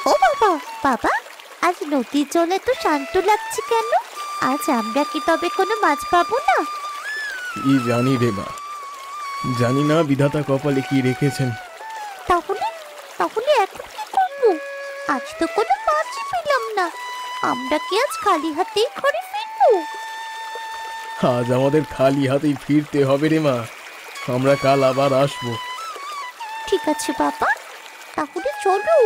ও বাবা, বাবা, আজ নদীর জলে তো শান্ত লাগছে কেন? আজ আমরা কি তবে কোনো মাছ পাবো না? কি জানি রে মা, জানি না বিধাতা কপালে কি রেখেছেন। তাহলে তাহলে এখন কি করবো? আজ তো কোনো মাছই পেলাম না। আমরা কি আজ খালি হাতেই ঘরে ফিরবো? আজ আমাদের খালি হাতেই ফিরতে হবে রে মা। আমরা কাল আবার আসবো। ঠিক আছে বাবা, তাহলে চলো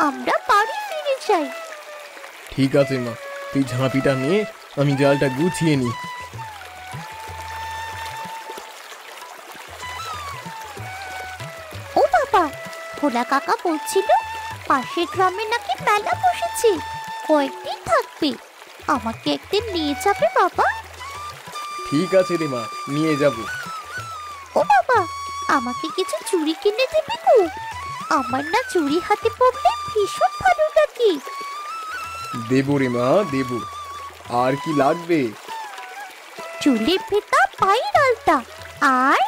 আমরা বাড়ি ফিরে যাই। ঠিক আছে মা, তুই ঝাঁপিটা নিয়ে আমি জালটা গুছিয়ে নিই। ও বাবা, ভোলা কাকা বলছিল পাশের গ্রামে নাকি মেলা বসেছে, কয়েকদিন থাকবে। আমাকে একদিন নিয়ে যাবে বাবা? ঠিক আছে রে মা, নিয়ে যাব। ও বাবা, আমাকে কিছু চুড়ি কিনে দেবে গো? আমার না চুড়ি হাতে পড়লে ভীষণ ভালো লাগে। দেবো রে মা, দেবো। আর কি লাগবে? চুলের ফিতা, পায়ের আলতা, আর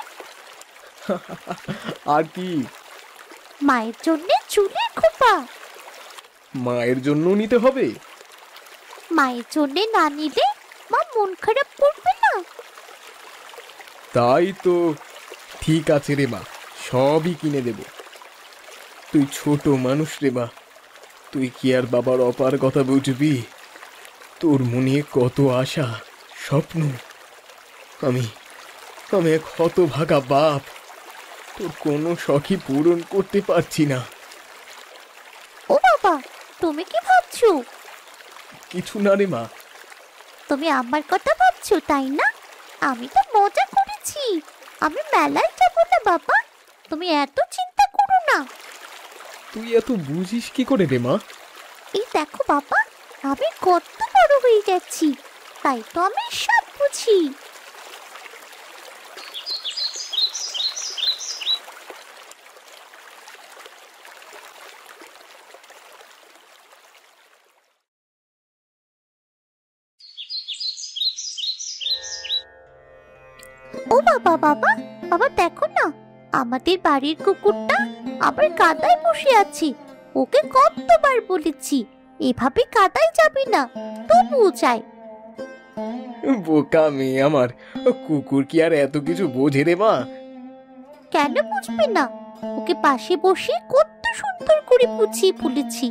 আর কি? মায়ের জন্য চুলের খোপা। মায়ের জন্য নিতে হবে? মায়ের জন্য না নিলে মা মন খারাপ করবে না? তাই তো। ঠিক আছে রে মা, সবই কিনে দেব। তুই ছোট মানুষ রে মা, তুই কি আর বাবার অপার কথা বুঝবি? তোর মনে কত আশা, স্বপ্ন। আমি আমি এক হতভাগা বাপ, তোর কোনো শখই পূরণ করতে পারছি না। ও বাবা, তুমি কি ভাবছো? কিছু না রে মা। তুমি আমার কথা ভাবছো তাই না? আমি তো মজা করেছি। আমি মেলায় যাবো না বাবা, তুমি এত চিন্তা করো না। তুই এত বুঝিস কি করে রে মা? এই দেখো বাবা, আমি কত বড় হয়ে গেছি, তাই তো আমি সব বুঝি। ও বাবা, বাবা, বাবা দেখো না, আমাদের বাড়ির কুকুরটা আবার কাদায় বসে আছে। ওকে কতবার বলেছি এভাবে কাদায় যাবি না, তবুও যায়। বোকা মেয়ে আমার, কুকুর কি আর এত কিছু বোঝে রে মা? কেন বুঝবে না? ওকে পাশে বসে কত সুন্দর করে বুঝিয়ে বলেছি,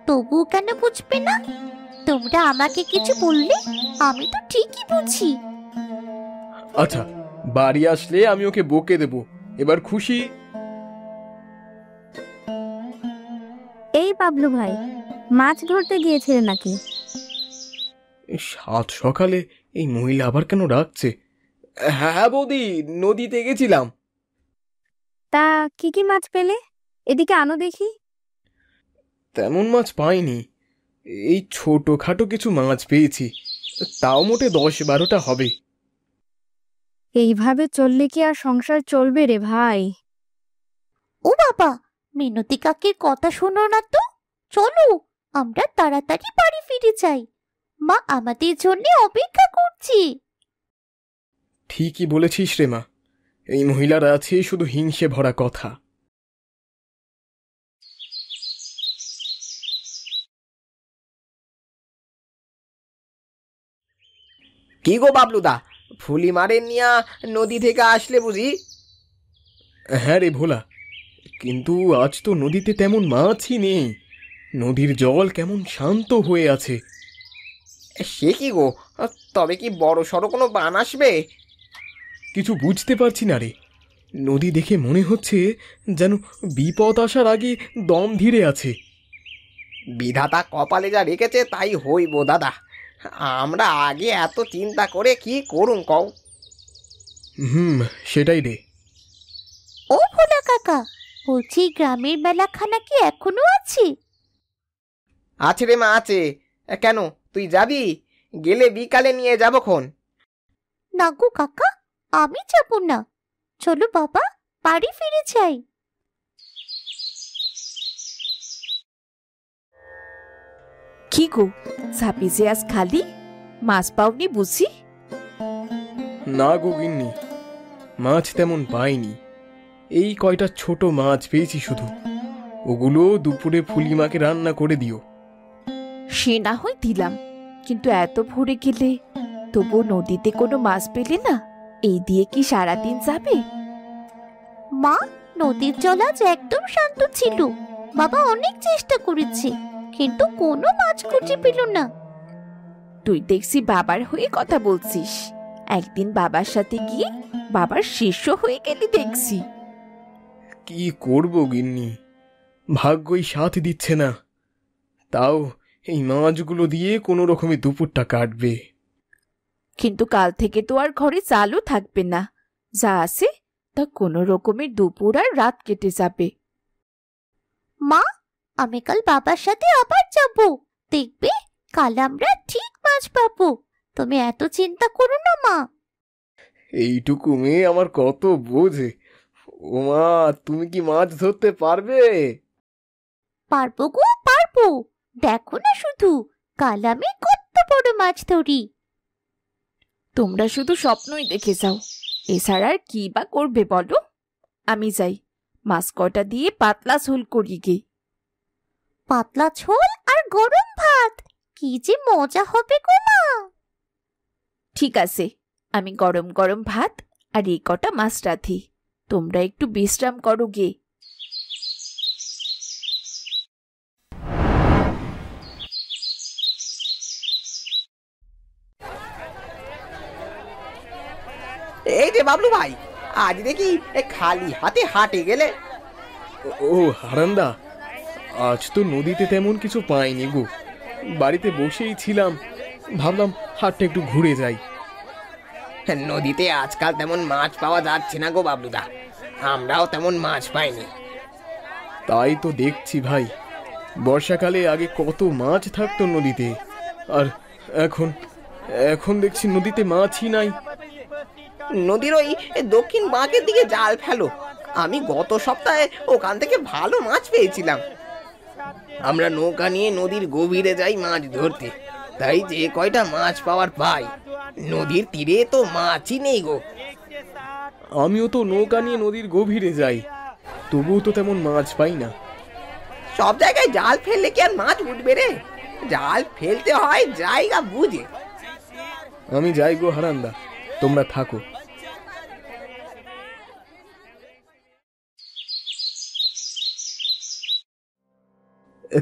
তবুও কেন বুঝবে না? তোমরা আমাকে কিছু বললে আমি তো ঠিকই বুঝি। আচ্ছা, বাড়ি আসলে আমি ওকে বকে দেব। এবার খুশি? এই বাবলু ভাই, মাছ ধরতে গিয়েছিলে নাকি? সাত সকালে এই মহিলা আবার কেন ডাকছে? হ্যাঁ বৌদি, নদীতে গেছিলাম। তা কি কি মাছ পেলে? এদিকে আনো দেখি। তেমন মাছ পাইনি, এই ছোটখাটো কিছু মাছ পেয়েছি, তাও মোটে 10-12টা হবে। এইভাবে চললে কি আর সংসার চলবে রে ভাই? ও বাবা, মিনতি কাকির কথা শোনো না তো। চলো আমরা তাড়াতাড়ি বাড়ি ফিরে যাই, মা আমাদের জন্য অপেক্ষা করছি। ঠিকই বলেছিস রে মা, এই মহিলারা আছে শুধু হিংসে ভরা কথা। কি গো বাবলুদা, ফুলি মারেন নিয়া নদী থেকে আসলে বুঝি? হ্যাঁ রে ভোলা, কিন্তু আজ তো নদীতে তেমন মাছই নেই। নদীর জল কেমন শান্ত হয়ে আছে। সে কি গো, তবে কি বড় সড়ো কোনো বান আসবে? কিছু বুঝতে পারছি না রে। নদী দেখে মনে হচ্ছে যেন বিপদ আসার আগে দম ধীরে আছে। বিধাতা কপালে যা রেখেছে তাই হইব দাদা। আমরা আগে এত চিন্তা করে কি করুন কও? সেটাই রে। ও ভোলা কাকা, বলছি গ্রামের মেলাখানা কি এখনো আছে? আছে রে মা, আছে। কেন, তুই যাবি? গেলে বিকালে নিয়ে যাবো খন। না গো কাকা, আমি যাব না। চলো বাবা, বাড়ি ফিরে যাই। কি গো, ঝাঁপি যে আজ খালি? মাছ পাওনি বুঝি? না গো গিন্নি, মাছ তেমন পাইনি। এই কয়টা ছোট মাছ পেয়েছি শুধু। ওগুলো দুপুরে ফুলিমাকে রান্না করে দিও। সে না হয় দিলাম, কিন্তু এত ভোরে গেলে তবু নদীতে কোনো মাছ পেলে না, এই দিয়ে কি সারাদিন যাবে? মা, নদীর জল আজ একদম শান্ত ছিল। বাবা অনেক চেষ্টা করেছে, কিন্তু কোনো মাছ খুঁজে পেল না। তুই দেখছি বাবার হয়ে কথা বলছিস। একদিন বাবার সাথে গিয়ে বাবার শিষ্য হয়ে গেলি দেখছি। কি করব গিন্নি, ভাগ্যই সাথ দিচ্ছে না। তাও এই মাছগুলো দিয়ে কোনো রকমে দুপুরটা কাটবে। কিন্তু কাল থেকে তো আর ঘরে চালও থাকবে না, যা আছে তা কোনো রকমের দুপুর আর রাত কেটে যাবে। মা, আমি কাল বাবার সাথে আবার যাব। দেখবে কাল আমরা ঠিক মাছ পাবো। তুমি এত চিন্তা করো না মা। এইটুকু মেয়ে আমার কত বোঝে। ও মা, তুমি কি মাছ ধরতে পারবে? পারবো গো, পারবো। দেখো না শুধু, কাল আমি কত বড় মাছ ধরি। তোমরা শুধু স্বপ্নই দেখে যাও, এছাড়া আর কি বা করবে বলো? আমি যাই, মাছ কটা দিয়ে পাতলা ঝোল করি গে। পাতলা ঝোল আর গরম ভাত, কি যে মজা হবে গো মা। ঠিক আছে, আমি গরম গরম ভাত আর এই কটা মাছ রাঁধি, তোমরা একটু বিশ্রাম করো গে। এই যে বাবলু ভাই, আজ দেখি খালি হাতে হাটে গেলে। ও হারান্দা, আজ তো নদীতে তেমন কিছু পাইনি গো। বাড়িতে বসেই ছিলাম, ভাবলাম হাটটা একটু ঘুরে যাই। নদীতে আজকাল তেমন মাছ পাওয়া যাচ্ছে না গো বাবলুদা, আমরাও তেমন মাছ পাইনি। তাই তো দেখছি ভাই, বর্ষাকালে আগে কত মাছ থাকতো নদীতে, আর এখন এখন দেখছি নদীতে মাছই নাই। নদীর ওই দক্ষিণ বাঁকের দিকে জাল ফেলো, আমি গত সপ্তাহে ওখান থেকে ভালো মাছ পেয়েছিলাম। আমরা নৌকা নিয়ে নদীর গভীরে যাই মাছ ধরতে, তাই যে কয়টা মাছ পাওয়ার পাই। নদীর তীরে তো মাছই নেই গো। আমিও তো নৌকা নিয়ে নদীর গভীরে যাই, তবুও তো তেমন মাছ পাই না। সব জায়গায় জাল ফেললে কি আর মাছ উঠবে রে? জাল ফেলতে হয় জায়গা বুঝে। আমি যাই গো হারান্দা, তোমরা থাকো।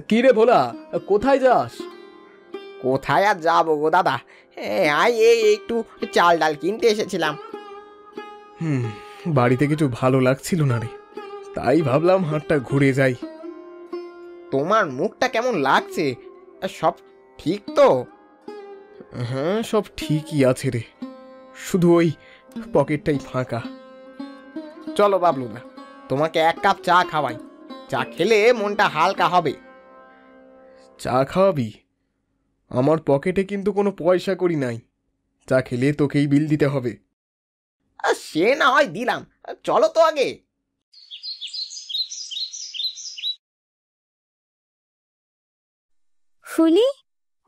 কি রে ভোলা, কোথায় যাস? কোথায় আর যাবো গো দাদা, এই একটু চাল ডাল কিনতে এসেছিলাম। বাড়িতে কিছু ভালো লাগছিল না রে, তাই ভাবলাম হাটটা ঘুরে যাই। তোমার মুখটা কেমন লাগছে? সব ঠিক তো? হ্যাঁ, সব ঠিকই আছে রে, শুধু ওই পকেটটাই ফাঁকা। চলো বাবলুদা, তোমাকে এক কাপ চা খাওয়াই। চা খেলে মনটা হালকা হবে। চা খাওয়াবি? আমার পকেটে কিন্তু কোনো পয়সা করি নাই, চা খেলে তোকেই বিল দিতে হবে। সে না হয় দিলাম, চলো তো আগে। ফুলি,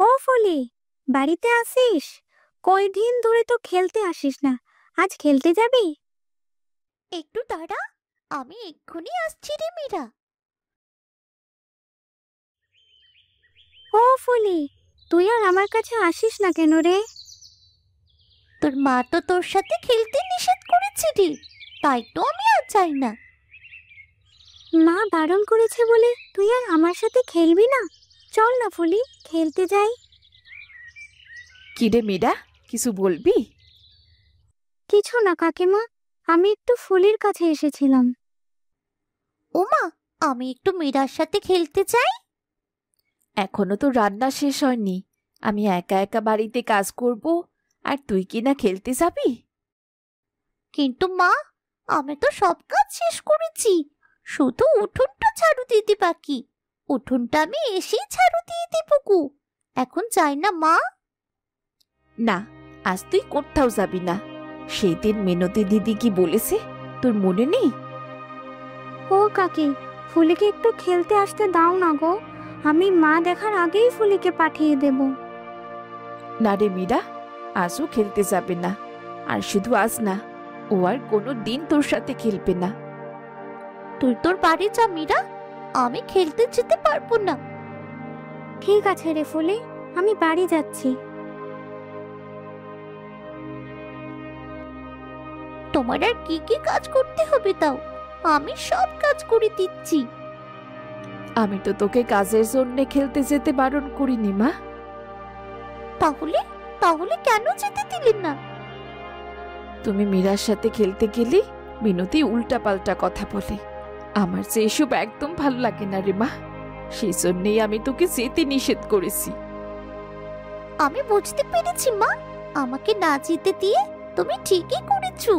ও ফুলি, বাড়িতে আসিস? কয়দিন ধরে তো খেলতে আসিস না, আজ খেলতে যাবি? একটু দাঁড়া, আমি এক্ষুনি আসছি রে মীরা। ও ফুলি, তুই আর আমার কাছে আসিস না কেন রে? তোর মা তো তোর সাথে খেলতে নিষেধ করেছে রে, তাই তো আমি আর চাই না। মা বারণ করেছে বলে তুই আর আমার সাথে খেলবি না? চল না ফুলি, খেলতে যাই। কি রে মীরা, কিছু বলবি? কিছু না কাকিমা, আমি একটু ফুলির কাছে এসেছিলাম। ওমা, আমি একটু মীরার সাথে খেলতে চাই। এখনো তো রান্না শেষ হয়নি, আমি একা একা বাড়িতে কাজ করব, আর তুই কি না খেলতে যাবি? কিন্তু মা, আমি তো সব কাজ শেষ করেছি, শুধু উঠোনটা ঝাড়ু দিতে বাকি। উঠোনটা আমি এসেই ঝাড়ু দিয়ে দেবো গো। এখন যাই না মা? না, আজ তুই কোথাও যাবি না। সেই দিন মিনতি দিদি কি বলেছে তোর মনে নেই? ও কাকি, ফুলিকে একটু খেলতে আসতে দাও না গো, আমি মা দেখার আগেই ফুলিকে পাঠিয়ে দেব। না রে মীরা, আজও খেলতে যাবে না, আর শুধু আজ না, ও আর কোনো দিন তোর সাথে খেলবে না। তুই তোর বাড়ি যা মীরা, আমি খেলতে যেতে পারবো না। ঠিক আছে রে ফুলি, আমি বাড়ি যাচ্ছি। তোমার আর কি কি কাজ করতে হবে তাও? আমি সব কাজ করে দিচ্ছি। আমি তো তোকে কাজের জন্য খেলতে যেতে বারণ করিনি মা। তাহলে তাহলে কেন যেতে দিলেন না? তুমি মীরার সাথে খেলতে গেলে মিনতি উল্টাপাল্টা কথা বলে। আমার যে এসব একদম ভালো লাগে না রে মা, সেই জন্যেই আমি তোকে যেতে নিষেধ করেছি। আমি বুঝতে পেরেছি মা, আমাকে না যেতে দিয়ে তুমি ঠিকই করেছো।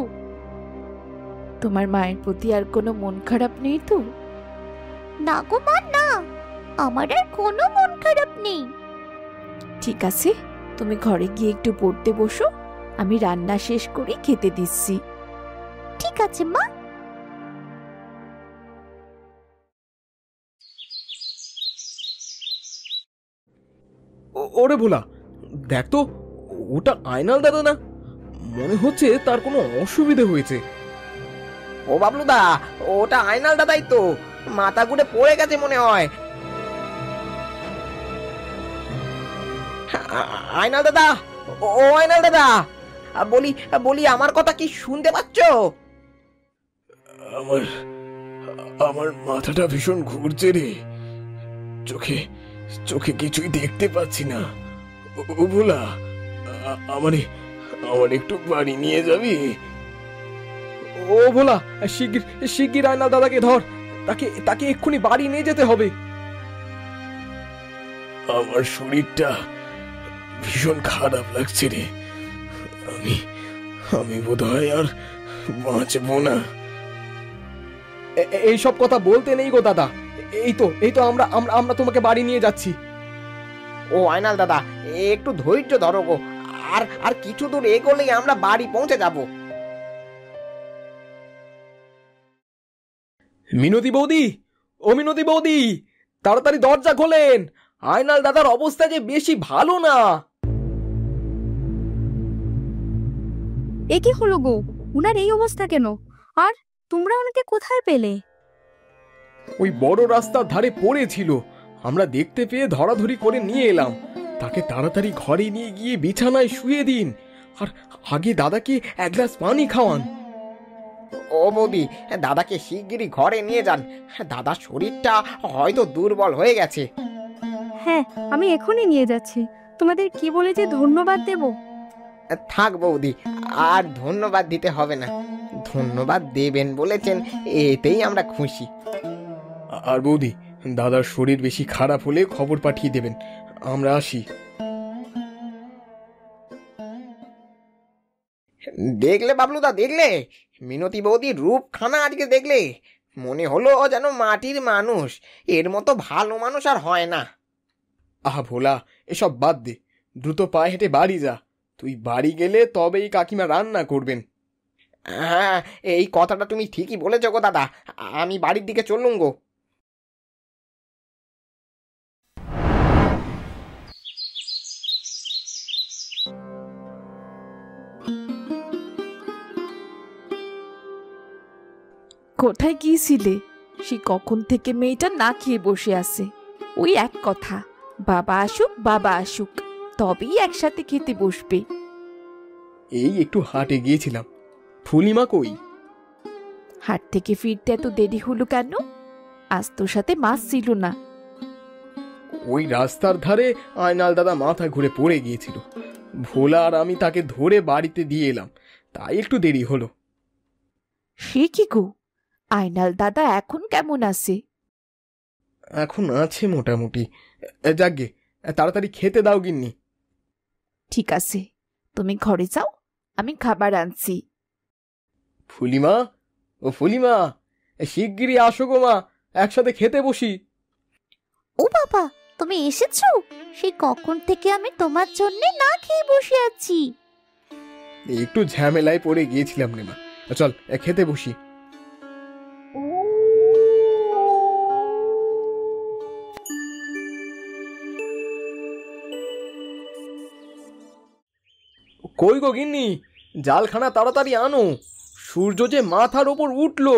তোমার মায়ের প্রতি আর কোনো মন খারাপ নেই তো? না গো মা, না, আমার আর কোনো মন খারাপ নেই। ঠিক আছে, তুমি ঘরে গিয়ে একটু পড়তে বসো, আমি রান্না শেষ করে খেতে দিচ্ছি। ঠিক আছে মা। ওরে ভোলা, দেখ তো, ওটা আয়নাল দাদা না? মনে হচ্ছে তার কোনো অসুবিধে হয়েছে। ও বাবলুদা, ওটা আয়নাল দাদাই তো, মাথা ঘুরে পড়ে গেছে মনে হয়। আয়নাল দাদা, ও আয়নাল দাদা, বলি বলি আমার কথা কি শুনতে পাচ্ছ? আমার আমার মাথাটা ভীষণ ঘুরছে রে, চোখে চোখে কিছুই দেখতে পাচ্ছি না। ও ভোলা, আমার একটু বাড়ি নিয়ে যাবি? ও ভোলা, শিগগির শিগগির আয়নাল দাদাকে ধর, তাকে এক্ষুনি বাড়ি নিয়ে যেতে হবে। আমার শরীরটা ভীষণ খারাপ লাগছে রে, আমি বোধহয় আর বাঁচবো না। এইসব কথা বলতে নেই গো দাদা, এই তো আমরা তোমাকে বাড়ি নিয়ে যাচ্ছি। ও আয়নাল দাদা, একটু ধৈর্য ধরো গো, আর কিছু দূর এগোলেই আমরা বাড়ি পৌঁছে যাব। মিনতি বৌদি, ও মিনতি বৌদি, তাড়াতাড়ি দরজা খোলেন, আয়নাল দাদার অবস্থা যে বেশি ভালো না। এ কি হলো গো, উনার এই অবস্থা কেন? আর তোমরা ওনাকে কোথায় পেলে? ওই বড় রাস্তার ধারে পড়েছিল, আমরা দেখতে পেয়ে ধরাধরি করে নিয়ে এলাম। তাকে তাড়াতাড়ি ঘরে নিয়ে গিয়ে বিছানায় শুয়ে দিন, আর আগে দাদাকে এক গ্লাস পানি খাওয়ান। ও বৌদি, দাদাকে শিগগিরই ঘরে নিয়ে যান, দাদার শরীরটা হয়তো দুর্বল হয়ে গেছে। হ্যাঁ, আমি এখনই নিয়ে যাচ্ছি। তোমাদের কি বলে যে ধন্যবাদ দেব? থাক বৌদি, আর ধন্যবাদ দিতে হবে না, ধন্যবাদ দেবেন বলেছেন এতেই আমরা খুশি। আর বৌদি, দাদার শরীর বেশি খারাপ হলে খবর পাঠিয়ে দেবেন, আমরা আসি। দেখলে বাবলুদা, দেখলে মিনতি বৌদির রূপখানা আজকে দেখলে? মনে হলো যেন মাটির মানুষ, এর মতো ভালো মানুষ আর হয় না। আহা ভোলা, এসব বাদ দে, দ্রুত পায়ে হেঁটে বাড়ি যা। তুই বাড়ি গেলে তবেই কাকিমা রান্না করবেন। হ্যাঁ, এই কথাটা তুমি ঠিকই বলেছ গো দাদা, আমি বাড়ির দিকে চললুম গো। কোথায় গিয়েছিলে? সে কখন থেকে মেয়েটা না খেয়ে বসে আছে। ওই এক কথা, বাবা আসুক তবেই একসাথে খেতে বসবে। এই একটু হাটে গিয়েছিলাম। ফুলিমা কই? হাট থেকে ফিরতে এত দেরি হলো কেন? আজ তোর সাথে মাছ ছিল না। ওই রাস্তার ধারে আয়নাল দাদা মাথা ঘুরে পড়ে গিয়েছিল, ভোলা আর আমি তাকে ধরে বাড়িতে দিয়ে এলাম, তাই একটু দেরি হলো। সে কি গো, আয়নাল দাদা এখন কেমন আছে? এখন আছে মোটামুটি। যাকগে, তাড়াতাড়ি খেতে দাও গিন্নি। ঠিক আছে, তুমি ঘরে যাও, আমি খাবার আনছি। ফুলিমা, ও ফুলিমা, শিগগিরই আসো গো মা, একসাথে খেতে বসি। ও বাবা, তুমি এসেছো? সেই কখন থেকে আমি তোমার জন্য না খেয়ে বসে আছি। একটু ঝামেলায় পড়ে গিয়েছিলাম রে মা, চল খেতে বসি। কই গো গিন্নি, জালখানা তাড়াতাড়ি আনো, সূর্য যে মাথার ওপর উঠলো,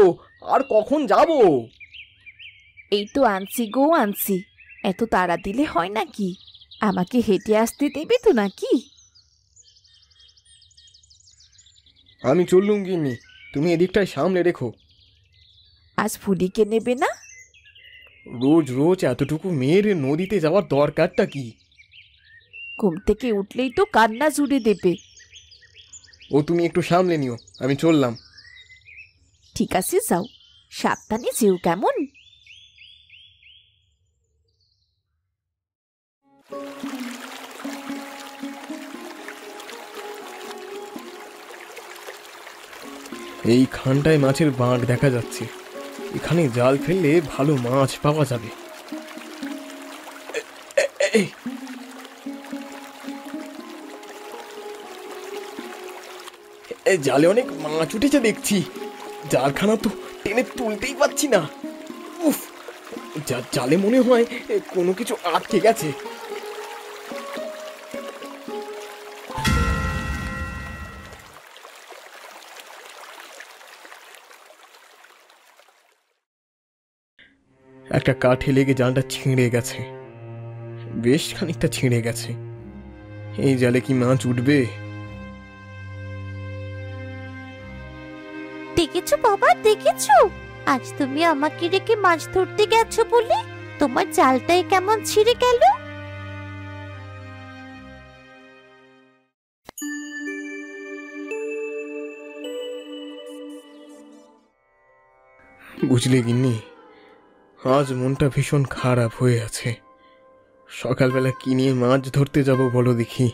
আর কখন যাব? এই তো আনছি গো আনছি। এত তাড়া দিলে হয় নাকি? আমাকে হেঁটে আসতে দেবে তো নাকি? আমি চললুম গিন্নি, তুমি এদিকটায় সামলে রেখো। আজ ফুলিকে নেবে না? রোজ রোজ এতটুকু মেয়ের নদীতে যাওয়ার দরকারটা কি? ঘুম থেকে উঠলেই তো কান্না জুড়ে দেবে। ও তুমি একটু সামলে নিও, আমি চললাম। ঠিক আছে যাও, সাবধানে যেও কেমন। এই খানটায় মাছের বাঁক দেখা যাচ্ছে, এখানে জাল ফেললে ভালো মাছ পাওয়া যাবে। এই, এই জালে অনেক মাছ উঠেছে দেখছি, জালখানা তো টেনে তুলতেই পারছি না। উফ, জালে মনে হয় কোনো কিছু আটকে গেছে। একটা কাঠে লেগে জালটা ছিঁড়ে গেছে, বেশ খানিকটা ছিঁড়ে গেছে। এই জালে কি মাছ উঠবে? দেখেছো বাবা, দেখেছো? আজ তুমি আমাকে রেখে মাছ ধরতে গেছো বলে তোমার জালটাই কেমন ছিঁড়ে গেল। বুঝলে গিন্নি, আজ মনটা ভীষণ খারাপ হয়ে আছে। সকালবেলা কি নিয়ে মাছ ধরতে যাব বলো দেখি?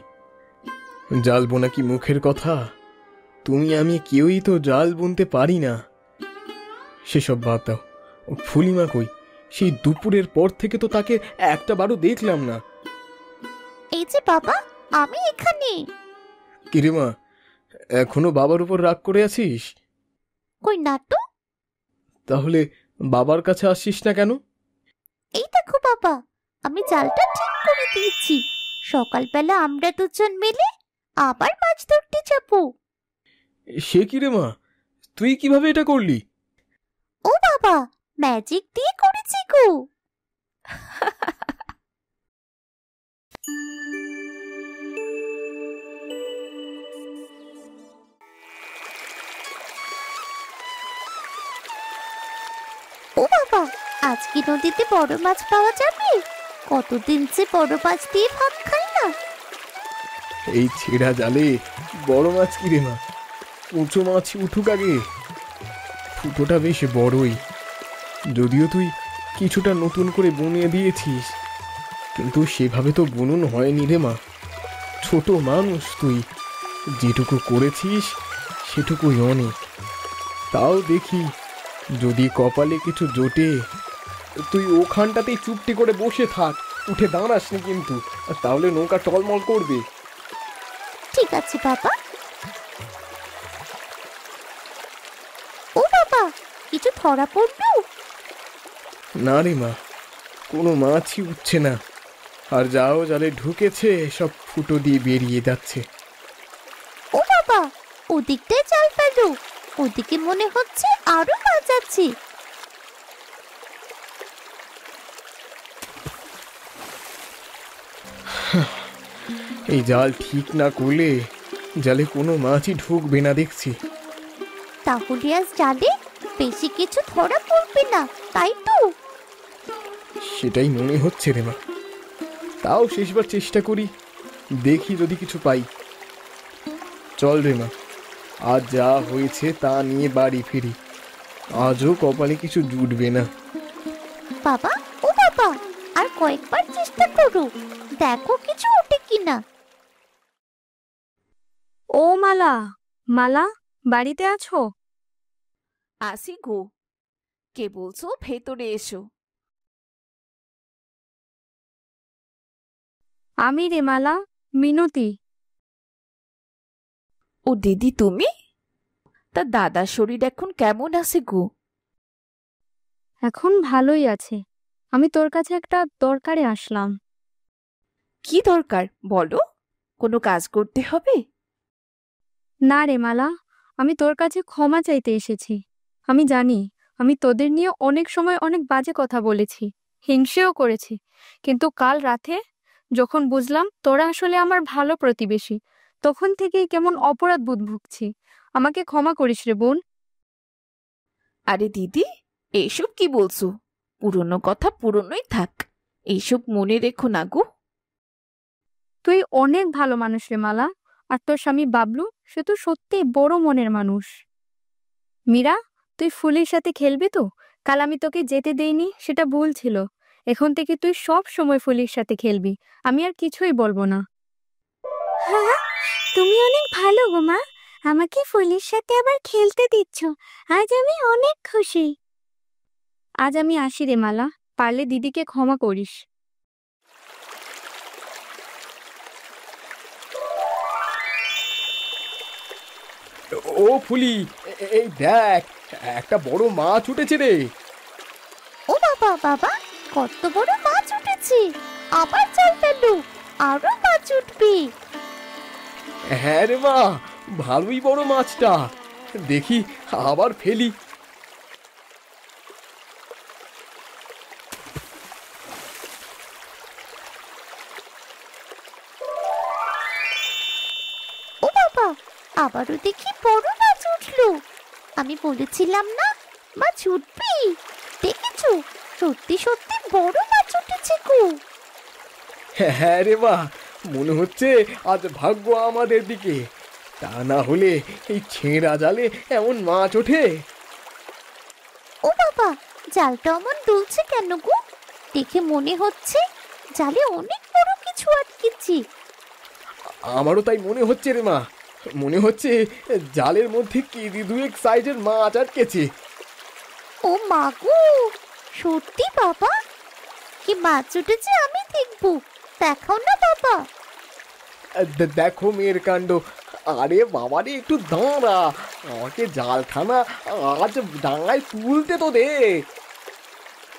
জাল বোনা কি মুখের কথা? তুমি আমি কেউই তো জাল বুনতে পারি না। সেসব বাদ দাও, ফুলিমা কই? সেই দুপুরের পর থেকে তো তাকে একটা বারও দেখলাম না। এই যে বাবা, আমি এখানে। কিরে মা, এখনো বাবার উপর রাগ করে আছিস? কই না তো। তাহলে বাবার কাছে আসছিস না কেন? এই দেখো বাবা, আমি জালটা ঠিক করে দিয়েছি। সকালবেলা আমরা দুজন মিলে আবার মাছ ধরতে যাবো। সে কি রে মা, তুই কিভাবে এটা করলি? ও বাবা, ম্যাজিক দিয়ে করেছি গো। ও বাবা, আজ কি নদীতে বড় মাছ পাওয়া যাবে? কতদিন যে বড় মাছ দিয়ে ভাত খাই না। এই ছেঁড়া জালে বড় মাছ কি রে মা? উঁচু মাছ উঠুক আগে। ফুটোটা বেশ বড়ই, যদিও তুই কিছুটা নতুন করে বুনিয়ে দিয়েছিস, কিন্তু সেভাবে তো বুনন হয়নি রে মা। ছোট মানুষ তুই, যেটুকু করেছিস সেটুকুই অনেক। তাও দেখি যদি কপালে কিছু জোটে। তুই ওখানটাতেই চুপটি করে বসে থাক, উঠে দাঁড়াস নি কিন্তু, তাহলে নৌকা টলমল করবে। ঠিক আছে বাবা। ও বাবা, কিছু ধরা পড়লো? না রে মা, কোনো মাছই উঠছে না, আর যাও জালে ঢুকেছে সব ফুটো দিয়ে বেরিয়ে যাচ্ছে। ও বাবা, ওদিকটায় জাল ফেলো, ওদিকে মনে হচ্ছে আরো মাছ আছে। এই জাল ঠিক না করলে জালে কোনো মাছই ঢুকবে না দেখছি। তাহলে আজ জালে বেশি কিছু ধরা পড়বে না, তাই তো? সেটাই মনে হচ্ছে রে মা, তাও শেষবার চেষ্টা করি, দেখি যদি কিছু পাই। চল রে মা, আজ যা হয়েছে তা নিয়ে বাড়ি ফিরি, আজও কপালে কিছু জুটবে না। বাবা, ও বাবা, আর কয়েকবার চেষ্টা করো, দেখো কিছু ওঠে কিনা। ও মালা, মালা, বাড়িতে আছো? আসি গো। কে বলছো? ভেতরে এসো। আমি রে মালা, মিনতি। ও দিদি, তুমি? তা দাদার শরীর এখন কেমন আছে গো? এখন ভালোই আছে। আমি তোর কাছে একটা দরকারে আসলাম। কি দরকার বলো? কোনো কাজ করতে হবে? না রে মালা, আমি তোর কাছে ক্ষমা চাইতে এসেছি। আমি জানি আমি তোদের নিয়ে অনেক সময় অনেক বাজে কথা বলেছি, হিংসেও করেছি, কিন্তু কাল রাতে যখন বুঝলাম তোরা আসলে আমার ভালো প্রতিবেশী, তখন থেকেই কেমন অপরাধ বোধ ভুগছি। আমাকে ক্ষমা করিস রে বোন। আরে দিদি, এইসব কি বলছো? পুরনো কথা পুরনোই থাক, এইসব মনে রেখো না গো। তুই অনেক ভালো মানুষ রে মালা, আর তোর স্বামী বাবলু সে তো সত্যি বড় মনের মানুষ। মীরা, তুই ফুলের সাথে খেলবি তো? কাল আমি তোকে যেতে দেইনি, সেটা ভুল ছিল। এখন থেকে তুই সব সময় ফুলের সাথে খেলবি, আমি আর কিছুই বলবো না। হ্যাঁ, তুমি অনেক ভালো গো মা, আমাকে ফুলের সাথে আবার খেলতে দিচ্ছ, আজ আমি অনেক খুশি। আজ আমি আসি রে মালা, পারলে দিদিকে ক্ষমা করিস। ও ফুলি, এই দেখ, একটা বড় মাছ উঠেছে রে। ও বাবা বাবা, কত বড় মাছ উঠেছে! আবার জাল ফেললো, আরো মাছ উঠবে। হ্যাঁ রে মা, ভালোই বড় মাছটা, দেখি আবার ফেলি। ও বাবা, আবারও দেখি বড় মাছ উঠলো। আমি বলেছিলাম না মাছ উঠবি? দেখেছো, সত্যি সত্যি বড় মাছ উঠেছে গো। হ্যাঁ রে মা, মনে হচ্ছে আজ ভাগ্য আমাদের দিকে, তা না হলে এই ছেঁড়া জালে এমন মাছ ওঠে? ও বাবা, জালটা অমন দুলছে কেন গো? দেখে মনে হচ্ছে জালে অনেক বড় কিছু আটকেছি। আমারও তাই মনে হচ্ছে রে মা, মনে হচ্ছে জালের মধ্যে কেজি দুয়েক সাইজের মাছ আটকেছে। ও মা গো, সত্যি বাবা? কি মাছ উঠেছে আমি দেখবো, দেখাও না বাবা। দেখো মেয়ের কাণ্ড। আরে বাবারে, একটু দাঁড়া, আমাকে জালখানা আজ ডাঙায় তুলতে তো দে।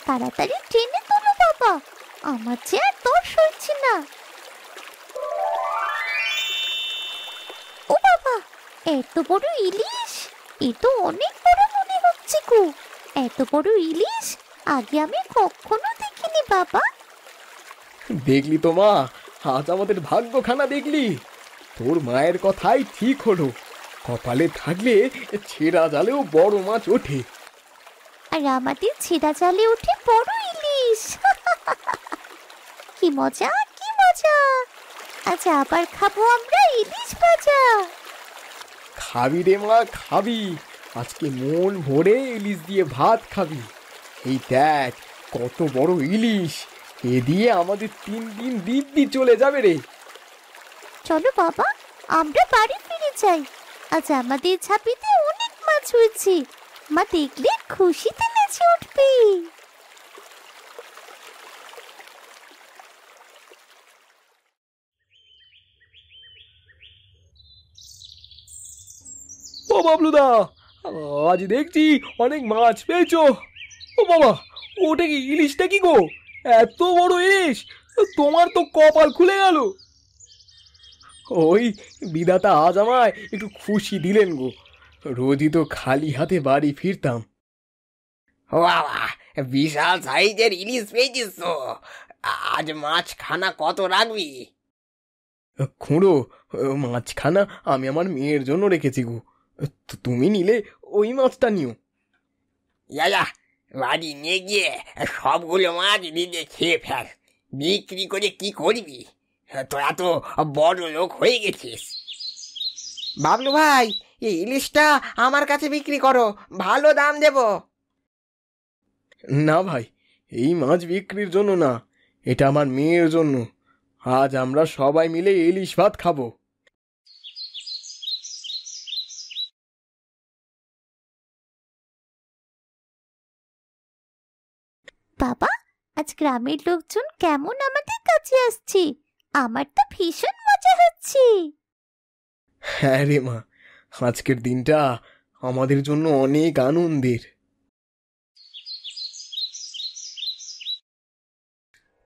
তাড়াতাড়ি টেনে তোলো বাবা, আমার যে আর তর সইছে না। ও বাবা, এত বড় ইলিশ! এ তো অনেক বড় মনে হচ্ছে গো। এত বড় ইলিশ আগে আমি কখনো দেখিনি বাবা। দেখলি তো মা, আজ আমাদের ভাগ্যখানা দেখলি? তোর মায়ের কথাই ঠিক হলো, কপালে থাকলে ছেঁড়া জালেও বড় মাছ ওঠে। আর আমাদের ছেঁড়া জালে ওঠে বড় ইলিশ। কি মজা, কি মজা! আজ আবার খাবো আমরা ইলিশ ভাজা। খাবি রে মা, খাবি, আজকে মন ভরে ইলিশ দিয়ে ভাত খাবি। এই দেখ কত বড় ইলিশ, এ দিয়ে আমাদের 3 দিন দিব্যি চলে যাবে রে। চলো বাবা, আমরা বাড়ি ফিরে যাই। আজ আমাদের ঝাঁপিতে অনেক মাছ হয়েছে, মা দেখলে খুশিতে নেচে উঠবে। ও বাবলুদা, আজ দেখছি অনেক মাছ পেয়েছো। ও বাবা, ওটা কি ইলিশটা কি গো? এত বড় ইলিশ, তোমার তো কপাল খুলে গেল। ওই বিধাতা আজ আমায় একটু খুশি দিলেন গো, রোজই তো খালি হাতে বাড়ি ফিরতাম। ও বাবা, বিশাল সাইজের ইলিশ পেয়েছিস তো। আজ মাছ খানা কত রাখবি? খুঁড়ো, মাছখানা আমি আমার মেয়ের জন্য রেখেছি গো, তুমি নিলে ওই মাছটা নিও। ইয়া, বাড়ি নিয়ে গিয়ে সবগুলো মাছ নিজে খেয়ে ফেল, বিক্রি করে কি করবি? তোরা তো বড় লোক হয়ে গেছিস। বাবলু ভাই, এই ইলিশটা আমার কাছে বিক্রি করো, ভালো দাম দেব। না ভাই, এই মাছ বিক্রির জন্য না, এটা আমার মেয়ের জন্য। আজ আমরা সবাই মিলে ইলিশ ভাত খাবো। বাবা, আজ গ্রামের লোকজন কেমন আমাদের কাছে আসছে, আমার তো ভীষণ মজা হচ্ছে। হ্যাঁ রে মা, আজকের দিনটা আমাদের জন্য অনেক আনন্দের।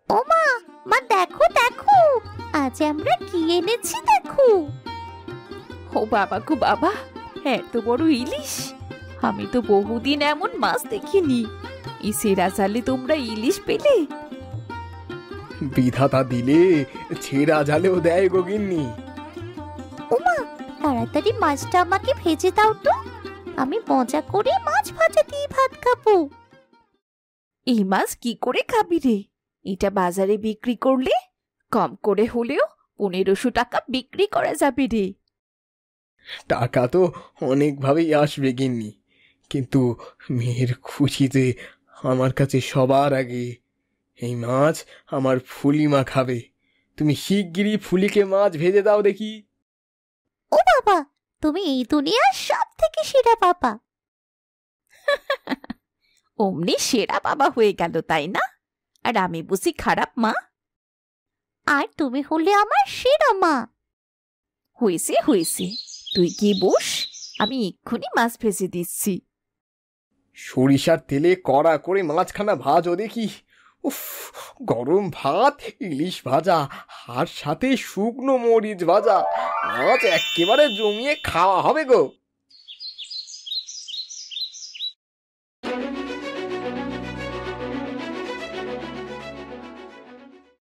ও মা, মা দেখো দেখো, আজ আমরা কি এনেছি দেখো। ও বাবা গো বাবা, এত বড় ইলিশ! আমি তো বহুদিন এমন মাছ দেখিনি। এই সেরা জালে তোমরা ইলিশ পেলে? বিধাতা দিলে ছেঁড়া জালেও দেয় গো গিন্নি। ওমা, তাড়াতাড়ি মাছটা আমাকে ভেজে দাও তো, আমি মজা করে মাছ ভাজা দিয়ে ভাত খাবো। এই মাছ কি করে খাবি রে? এটা বাজারে বিক্রি করলে কম করে হলেও 1500 টাকা বিক্রি করা যাবে রে। টাকা তো অনেকভাবেই আসবে গিন্নি, কিন্তু মেয়ের খুশিতে আমার কাছে সবার আগে। এই মাছ আমার ফুলিমা খাবে। তুমি শিগগিরই ফুলিকে মাছ ভেজে দাও দেখি। ও বাবা, তুমি এই দুনিয়ার সব থেকে সেরা বাবা। অমনি সেরা বাবা হয়ে গেল তাই না? আর আমি বুঝি খারাপ মা? আর তুমি হলে আমার সেরা মা। হয়েছে হয়েছে, তুই কি বস, আমি এক্ষুনি মাছ ভেজে দিচ্ছি। সরিষার তেলে কড়া করে মাছখানা ভাজো দেখি। উফ, গরম ভাত, ইলিশ ভাজা, আর সাথে শুকনো মরিচ ভাজা। আজ একেবারে জমিয়ে খাওয়া হবে গো।